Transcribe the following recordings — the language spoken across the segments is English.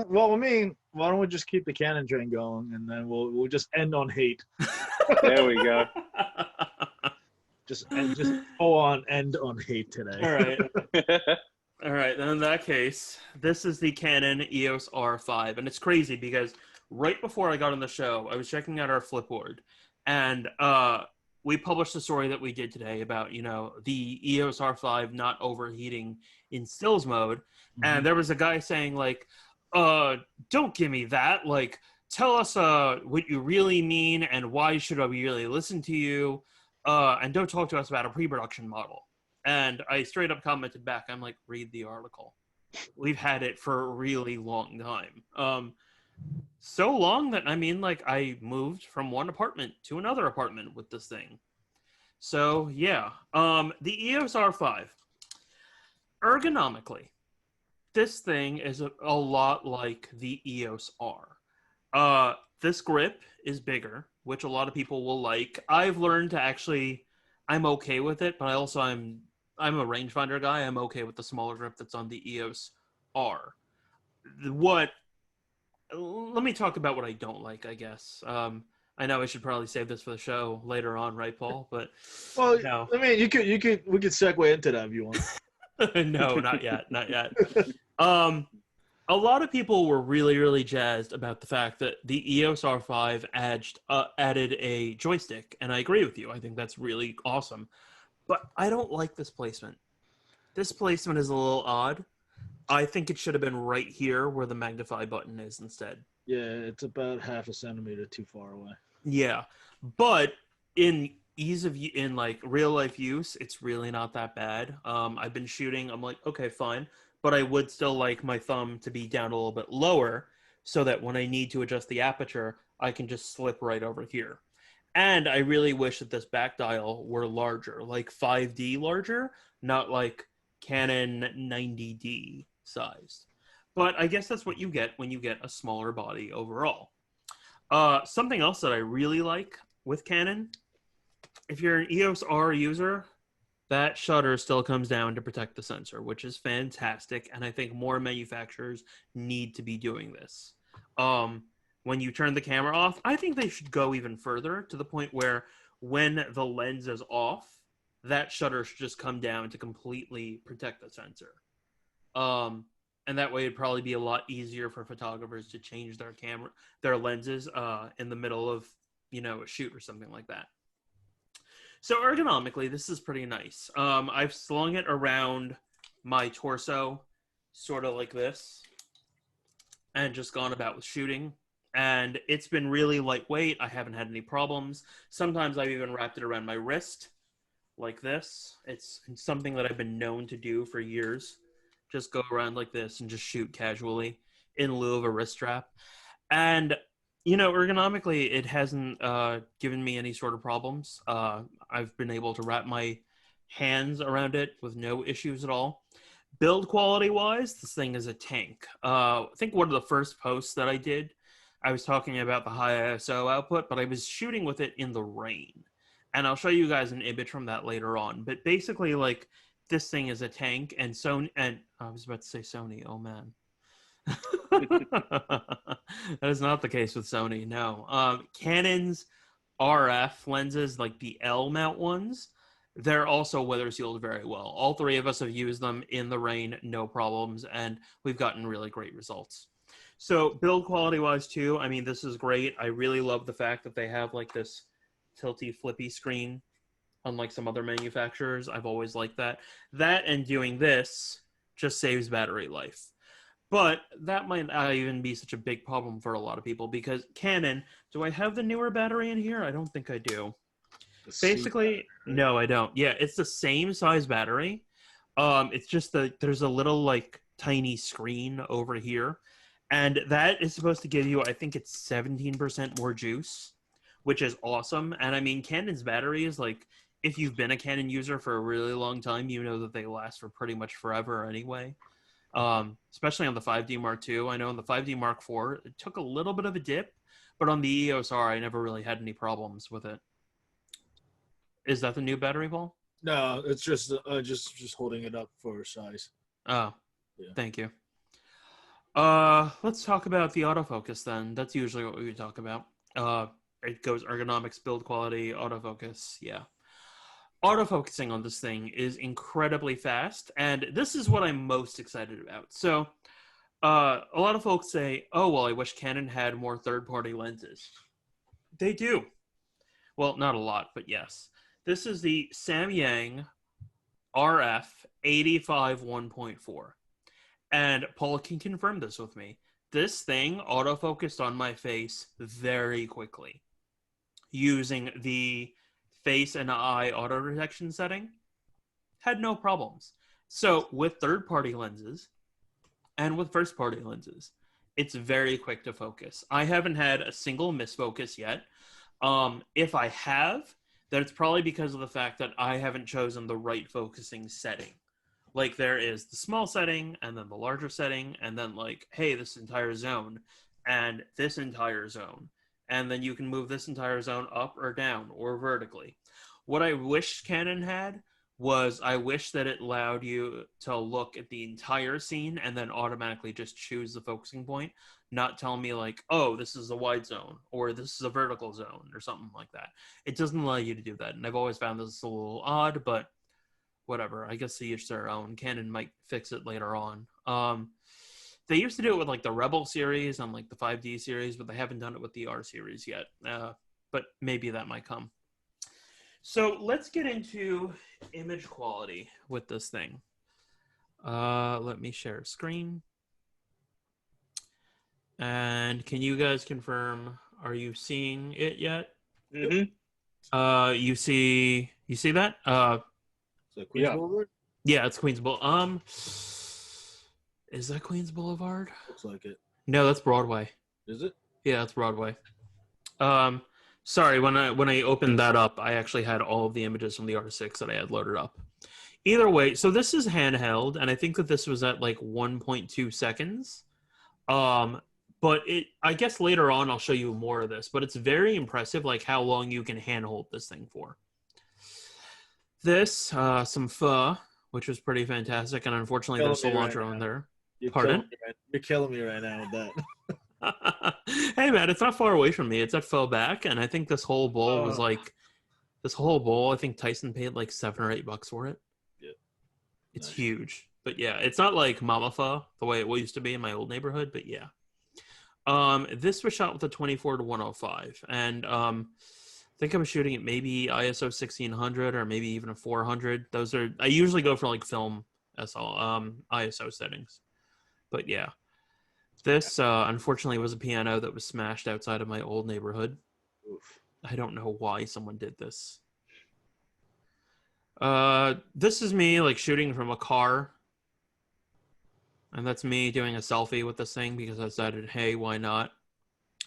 Well, I mean, why don't we just keep the Canon train going, and then we'll just end on hate. There we go. Just go on end on hate today. All right. All right, then in that case, this is the Canon EOS R5, and it's crazy because right before I got on the show, I was checking out our Flipboard, and we published the story that we did today about, the EOS R5 not overheating in stills mode, and there was a guy saying, like, don't give me that, like, tell us what you really mean and why should we really listen to you, and don't talk to us about a pre-production model. And I straight up commented back, I'm like, read the article. We've had it for a really long time. So long that, I moved from one apartment to another apartment with this thing. So, yeah. The EOS R5. Ergonomically, this thing is a lot like the EOS R. This grip is bigger, which a lot of people will like. I've learned to actually, I'm okay with it, but I'm a rangefinder guy. I'm okay with the smaller grip that's on the EOS R. Let me talk about what I don't like, I guess. I know I should probably save this for the show later on, right, Paul? But well, no. I mean, we could segue into that if you want. No, not yet, not yet. A lot of people were really, really jazzed about the fact that the EOS R5 added a joystick, and I agree with you. I think that's really awesome. But I don't like this placement. This placement is a little odd. I think it should have been right here where the magnify button is instead. Yeah, it's about half a centimeter too far away. Yeah, but in real life use, it's really not that bad. I've been shooting. I'm like, okay, fine. But I would still like my thumb to be down a little bit lower so that when I need to adjust the aperture, I can just slip right over here. And I really wish that this back dial were larger, like 5D larger, not like Canon 90D sized. But I guess that's what you get when you get a smaller body overall. Something else that I really like with Canon, if you're an EOS R user, that shutter still comes down to protect the sensor, which is fantastic. And I think more manufacturers need to be doing this. When you turn the camera off, I think they should go even further to the point where when the lens is off, that shutter should just come down to completely protect the sensor. And that way it'd probably be a lot easier for photographers to change their lenses in the middle of, a shoot or something like that. So ergonomically, this is pretty nice. I've slung it around my torso, sort of like this, and just gone about with shooting. And it's been really lightweight. I haven't had any problems. Sometimes I've even wrapped it around my wrist, like this. It's something that I've been known to do for years. Just go around like this and just shoot casually in lieu of a wrist strap. And, ergonomically, it hasn't given me any sort of problems. I've been able to wrap my hands around it with no issues at all. Build quality-wise, this thing is a tank. I think one of the first posts that I did, I was talking about the high ISO output, but I was shooting with it in the rain. And I'll show you guys an image from that later on. But basically, like, this thing is a tank, and Sony, and I was about to say Sony, oh man. That is not the case with Sony, no. Canon's RF lenses, like the L mount ones, they're also weather sealed very well. All three of us have used them in the rain, no problems, and we've gotten really great results. So build quality wise too, I mean, this is great. I really love the fact that they have like this tilty flippy screen. Unlike some other manufacturers, I've always liked that. That and doing this just saves battery life. But that might not even be such a big problem for a lot of people because Canon, do I have the newer battery in here? I don't think I do. Basically, no, I don't. Yeah, it's the same size battery. It's just that there's a little like tiny screen over here. And that is supposed to give you, I think it's 17% more juice, which is awesome. And I mean, Canon's battery is like, if you've been a Canon user for a really long time, you know that they last for pretty much forever anyway. Especially on the 5D Mark II. I know on the 5D Mark IV, it took a little bit of a dip, but on the EOS R, I never really had any problems with it. Is that the new battery, Paul? No, it's just holding it up for size. Oh, yeah. Thank you. Let's talk about the autofocus then. That's usually what we talk about. It goes ergonomics, build quality, autofocus. Yeah. Autofocusing on this thing is incredibly fast, and this is what I'm most excited about. So, a lot of folks say, "Oh, well, I wish Canon had more third-party lenses." They do. Well, not a lot, but yes. This is the Samyang RF 85 1.4. And Paul can confirm this with me. This thing autofocused on my face very quickly using the face and eye auto detection setting. Had no problems. So with third-party lenses and with first-party lenses, it's very quick to focus. I haven't had a single misfocus yet. If I have, then it's probably because of the fact that I haven't chosen the right focusing setting. Like there is the small setting and then the larger setting and then like, hey, this entire zone and this entire zone. And then you can move this entire zone up or down or vertically. What I wish Canon had was I wish that it allowed you to look at the entire scene and then automatically just choose the focusing point, not tell me like, oh, this is a wide zone or this is a vertical zone or something like that. It doesn't allow you to do that. And I've always found this a little odd, but whatever. I guess they each their own. Canon might fix it later on. They used to do it with like the Rebel series and like the 5D series, but they haven't done it with the R series yet. But maybe that might come. So let's get into image quality with this thing. Let me share screen. And can you guys confirm? Are you seeing it yet? Mm-hmm. You see that? Is that Queens Boulevard? Yeah, it's Queens Boulevard. Is that Queens Boulevard? Looks like it. No, that's Broadway. Is it? Yeah, that's Broadway. Sorry, when I opened that up, I actually had all of the images from the R6 that I had loaded up. Either way, so this is handheld, and I think that this was at like 1.2 seconds. But I guess later on I'll show you more of this, but it's very impressive like how long you can handhold this thing for. This, some pho, which was pretty fantastic, and unfortunately there's cilantro in there. Pardon? You're killing me right now with that. Hey man, it's not far away from me. It's at Phoback, and I think this whole bowl was like, I think Tyson paid like $7 or $8 for it. Yeah. It's huge. But yeah, it's not like Mama Pho, the way it used to be in my old neighborhood, but yeah. This was shot with a 24 to 105, and I think I was shooting at maybe ISO 1600 or maybe even a 400. Those are, I usually go for like film ISO settings. But yeah, this unfortunately was a piano that was smashed outside of my old neighborhood. Oof. I don't know why someone did this. This is me like shooting from a car. And that's me doing a selfie with this thing because I decided, hey, why not?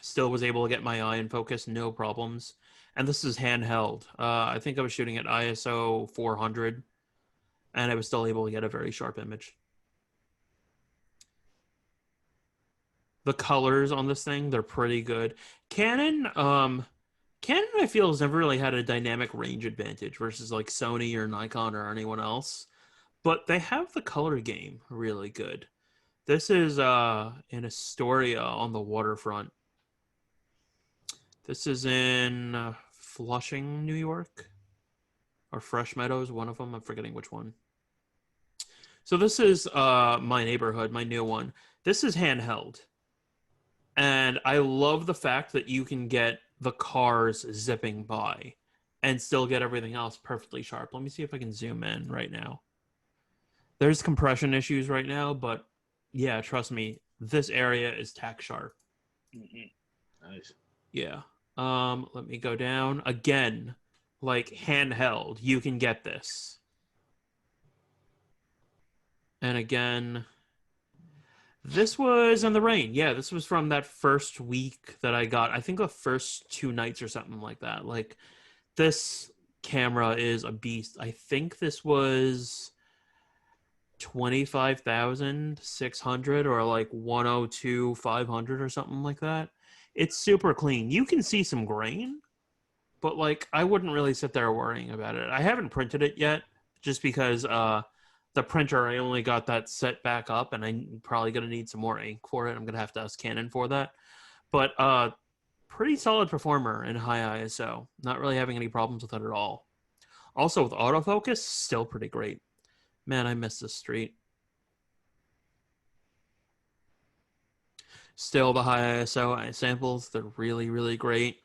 Still was able to get my eye in focus, no problems. And this is handheld. I think I was shooting at ISO 400, and I was still able to get a very sharp image. The colors on this thing, they're pretty good. Canon, I feel, has never really had a dynamic range advantage versus like Sony or Nikon or anyone else. But they have the color game really good. This is in Astoria on the waterfront. This is in Flushing, New York. Or Fresh Meadows, one of them. I'm forgetting which one. So this is my neighborhood, my new one. This is handheld. And I love the fact that you can get the cars zipping by and still get everything else perfectly sharp. Let me see if I can zoom in right now. There's compression issues right now, but yeah, trust me, this area is tack sharp. Mm-hmm. Nice. Yeah. Let me go down again. Like handheld, you can get this. And again, this was in the rain. Yeah, this was from that first week that I got. I think the first 2 nights or something like that. Like, this camera is a beast. I think this was 25,600 or like 102,500 or something like that. It's super clean. You can see some grain, but like I wouldn't really sit there worrying about it. I haven't printed it yet just because The printer, I only got that set back up, and I'm probably going to need some more ink for it. I'm going to have to ask Canon for that. But pretty solid performer in high ISO. Not really having any problems with it at all. Also, with autofocus, still pretty great. Man, I miss this street. Still the high ISO samples, they're really, really great.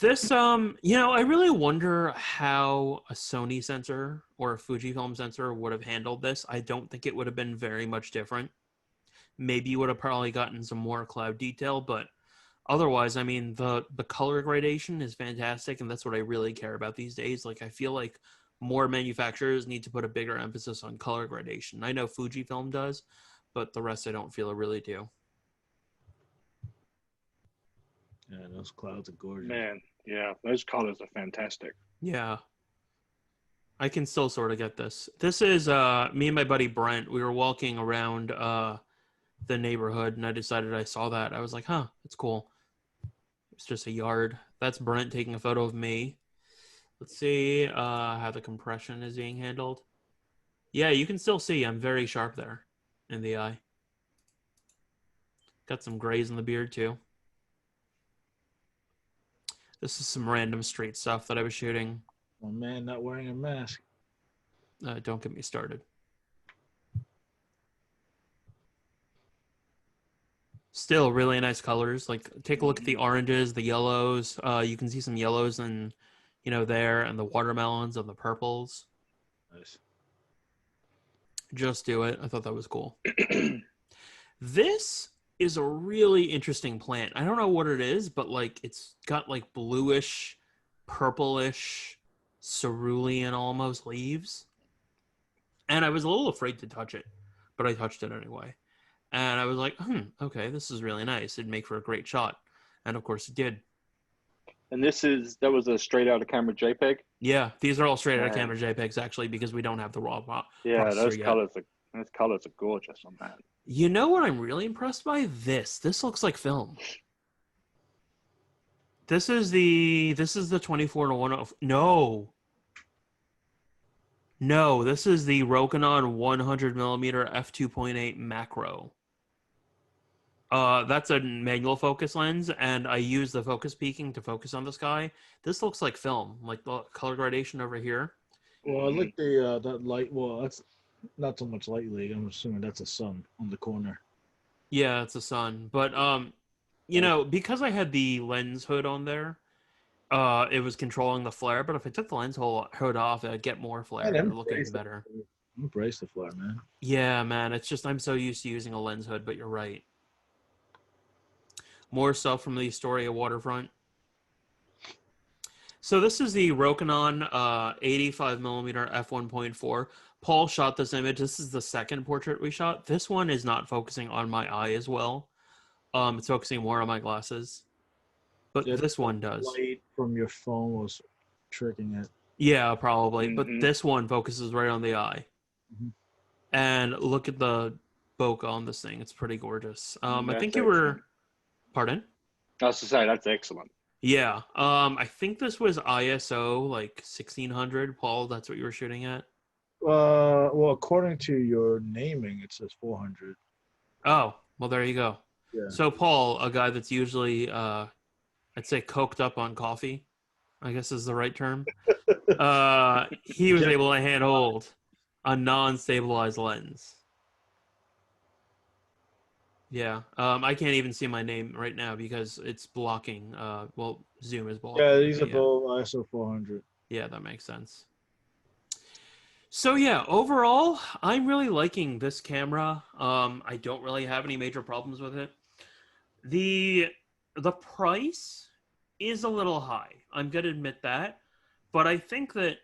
This, you know, I really wonder how a Sony sensor or a Fujifilm sensor would have handled this. I don't think it would have been very much different. Maybe you would have probably gotten some more cloud detail, but otherwise, I mean, the color gradation is fantastic, and that's what I really care about these days. Like, I feel like more manufacturers need to put a bigger emphasis on color gradation. I know Fujifilm does, but the rest I don't feel it really do. Yeah, those clouds are gorgeous. Man, yeah, those colors are fantastic. Yeah. I can still sort of get this. This is me and my buddy Brent. We were walking around the neighborhood, and I decided I saw that. I was like, huh, it's cool. It's just a yard. That's Brent taking a photo of me. Let's see how the compression is being handled. Yeah, you can still see I'm very sharp there in the eye. Got some grays in the beard too. This is some random street stuff that I was shooting. Oh man, not wearing a mask. Don't get me started. Still really nice colors. Like, take a look at the oranges, the yellows. You can see some yellows and, you know, there, and the watermelons and the purples. Nice. Just do it. I thought that was cool. This is a really interesting plant. I don't know what it is, but like it's got like bluish, purplish, cerulean almost leaves. And I was a little afraid to touch it, but I touched it anyway. And I was like, okay, this is really nice. It'd make for a great shot. And of course it did. And that was a straight out of camera JPEG? Yeah, these are all straight out of camera JPEGs actually, because we don't have the raw yeah, those yet. colors are gorgeous on that. You know what I'm really impressed by? This looks like film. This is the 24-1. No, this is the Rokinon 100mm f2.8 macro. That's a manual focus lens, and I use the focus peaking to focus on the sky. This looks like film, like the color gradation over here. Well, I like the that light. Well, that's not so much light league. I'm assuming that's a sun on the corner. Yeah, it's a sun. But you know, because I had the lens hood on there, it was controlling the flare. But if I took the lens hood off, I'd get more flare. It would look even better. Embrace the flare, man. Yeah, man. It's just I'm so used to using a lens hood, but you're right. More stuff from the Astoria waterfront. So this is the Rokinon 85mm f1.4. Paul shot this image. This is the second portrait we shot. This one is not focusing on my eye as well. It's focusing more on my glasses. But yeah, this one does. Light from your phone was tricking it. Yeah, probably. But this one focuses right on the eye. And look at the bokeh on this thing. It's pretty gorgeous. I think you were... Pardon? I was to say, that's excellent. Yeah. I think this was ISO like 1600. Paul, that's what you were shooting at? Well, according to your naming, it says 400. Oh, well, there you go. Yeah. So Paul, a guy that's usually, I'd say coked up on coffee, I guess is the right term. He was able to handhold a non-stabilized lens. Yeah, I can't even see my name right now because it's blocking. Well, Zoom is blocking. Yeah, these are both ISO 400. Yeah, that makes sense. So yeah, overall, I'm really liking this camera. I don't really have any major problems with it. The price is a little high. I'm gonna admit that, but I think that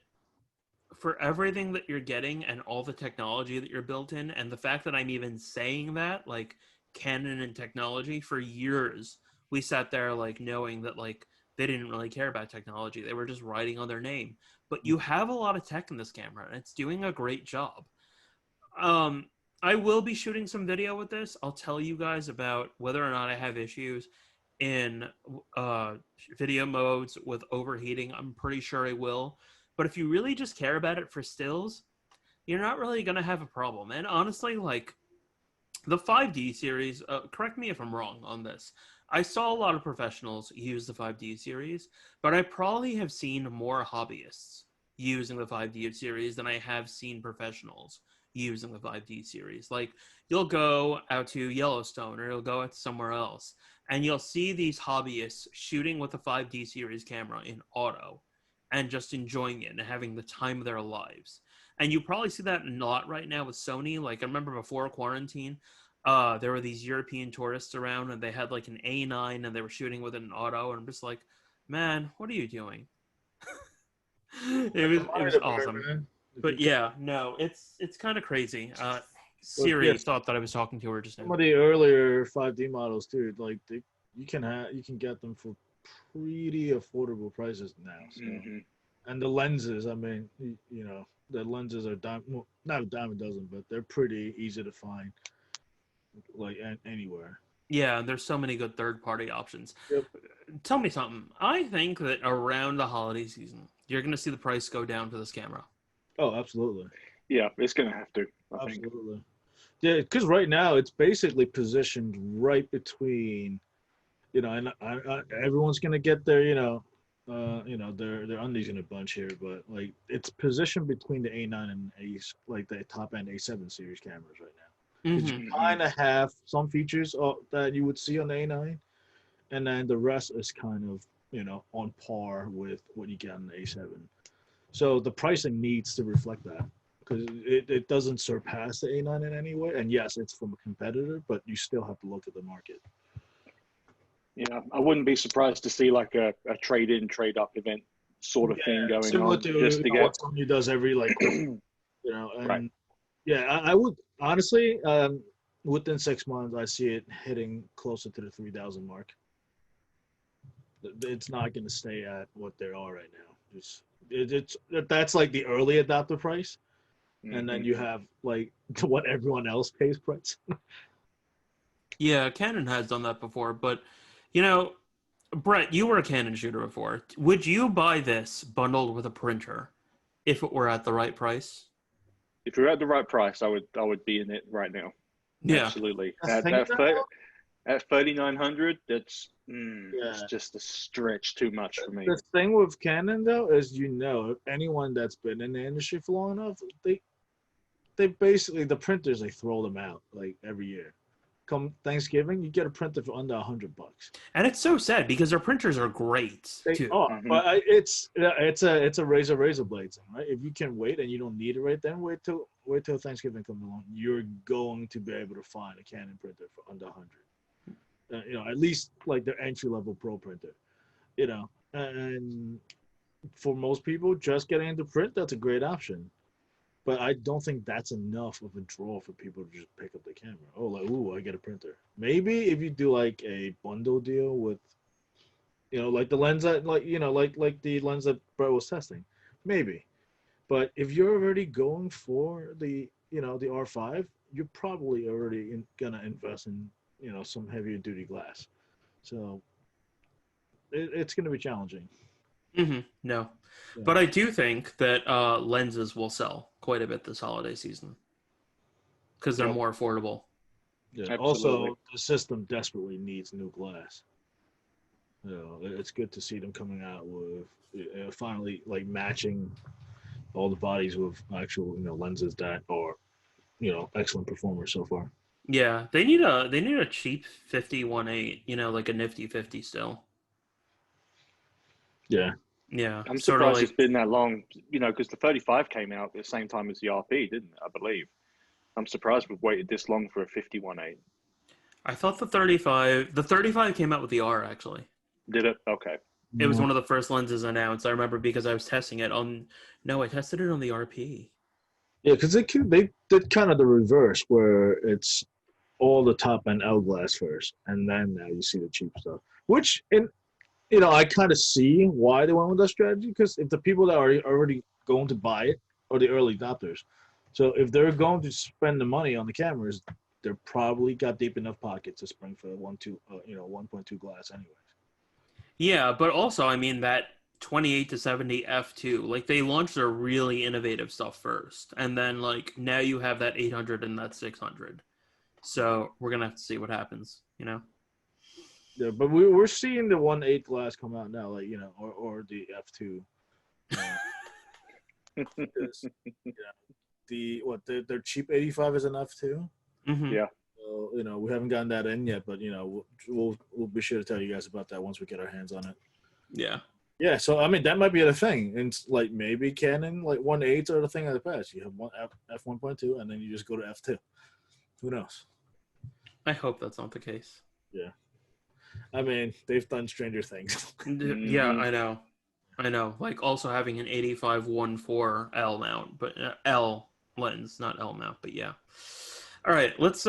for everything that you're getting and all the technology that you're built in, and the fact that I'm even saying that, like Canon and technology, for years we sat there like knowing that like they didn't really care about technology. They were just writing on their name. But you have a lot of tech in this camera, and it's doing a great job. I will be shooting some video with this. I'll tell you guys about whether or not I have issues in video modes with overheating. I'm pretty sure I will. But if you really just care about it for stills, you're not really going to have a problem. And honestly, like the 5D series, correct me if I'm wrong on this. I saw a lot of professionals use the 5D series, but I probably have seen more hobbyists using the 5D series than I have seen professionals using the 5D series. Like, you'll go out to Yellowstone or you'll go out to somewhere else, and you'll see these hobbyists shooting with a 5D series camera in auto and just enjoying it and having the time of their lives. And you probably see that a lot right now with Sony. Like, I remember before quarantine, there were these European tourists around and they had like an A9 and they were shooting with an auto, and I'm just like, man, what are you doing? It was awesome. But yeah, no, it's kind of crazy. Siri yes, thought that I was talking to her just now. some of the earlier 5D models too, like you can get them for pretty affordable prices now. So. And the lenses, I mean, you know, the lenses are well, not a dime a dozen, but they're pretty easy to find, like anywhere. Yeah, there's so many good third-party options. Yep. Tell me something. I think that around the holiday season, you're going to see the price go down for this camera. Oh, absolutely. Yeah, it's going to have to. I think. Absolutely. Yeah, because right now it's basically positioned right between, you know, and everyone's gonna get their, their undies in a bunch here, but like it's positioned between the A9 and like the top end A7 series cameras right now. Mm-hmm. You kind of have some features that you would see on the A9, and then the rest is kind of, you know, on par with what you get on the A7. So the pricing needs to reflect that, because it doesn't surpass the A9 in any way. And yes, it's from a competitor, but you still have to look at the market. Yeah, I wouldn't be surprised to see like a trade-in, trade-up event sort of thing going similar on. To, just to get what Sony does every you know, and right. Yeah, I would honestly, within 6 months, I see it hitting closer to the 3,000 mark. It's not going to stay at what they are right now. That's like the early adopter price, and then you have like what everyone else pays price. Yeah, Canon has done that before, but you know, Brett, you were a Canon shooter before. Would you buy this bundled with a printer if it were at the right price? If you're at the right price, I would be in it right now. Yeah, Absolutely. At At 3,900, it's just a stretch too much for me. The thing with Canon though is, you know, anyone that's been in the industry for long enough, they basically, the printers, they throw them out like every year. Come Thanksgiving, you get a printer for under $100. and it's so sad because their printers are great too. But it's a razor blade thing, right? If you can wait and you don't need it right then, wait till Thanksgiving comes along. You're going to be able to find a Canon printer for under 100. You know, at least like their entry level pro printer. You know, and for most people, just getting into print, that's a great option. But I don't think that's enough of a draw for people to just pick up the camera. Oh, like, ooh, I get a printer. Maybe if you do like a bundle deal with, you know, like the lens that, like, you know, like the lens that Brett was testing, maybe. But if you're already going for the, you know, the R5, you're probably already gonna invest in, you know, some heavier duty glass. So it's gonna be challenging. No, Yeah. but I do think that lenses will sell quite a bit this holiday season because they're more affordable. Yeah. Also, the system desperately needs new glass. You know, it's good to see them coming out with finally like matching all the bodies with actual, you know, lenses that are, you know, excellent performers so far. Yeah, they need a cheap 50-1.8, you know, like a nifty 50 still. Yeah. Yeah, I'm sort of surprised like, it's been that long, you know, because the 35 came out at the same time as the RP, didn't it? I believe. I'm surprised we've waited this long for a 51.8. I thought the 35 came out with the R actually. Did it? Okay. It was one of the first lenses announced. I remember because I was testing it on. No, I tested it on the RP. Yeah, because they did kind of the reverse, where it's all the top end L glass first, and then now you see the cheap stuff. Which, you know, I kind of see why they went with that strategy, because if the people that are already going to buy it are the early adopters, so if they're going to spend the money on the cameras, they're probably got deep enough pockets to spring for 1.2 glass anyways. Yeah, but also, I mean, that 28 to 70 f2. Like they launched their really innovative stuff first, and then like now you have that 800 and that 600. So we're gonna have to see what happens, you know. Yeah, but we're seeing the 1.8 glass come out now, like, you know, or the f2. Because, you know, their cheap 85 is an f2. Mm-hmm. Yeah. So, you know, we haven't gotten that in yet, but you know, we'll be sure to tell you guys about that once we get our hands on it. Yeah. Yeah, so I mean that might be the thing, and like maybe Canon like 1.8s are the thing of the past. You have one f1.2, and then you just go to f2. Who knows? I hope that's not the case. Yeah, I mean they've done stranger things. Yeah, I know. Like also having an 85 1.4 L mount, but L lens, not L mount. But yeah. All right, let's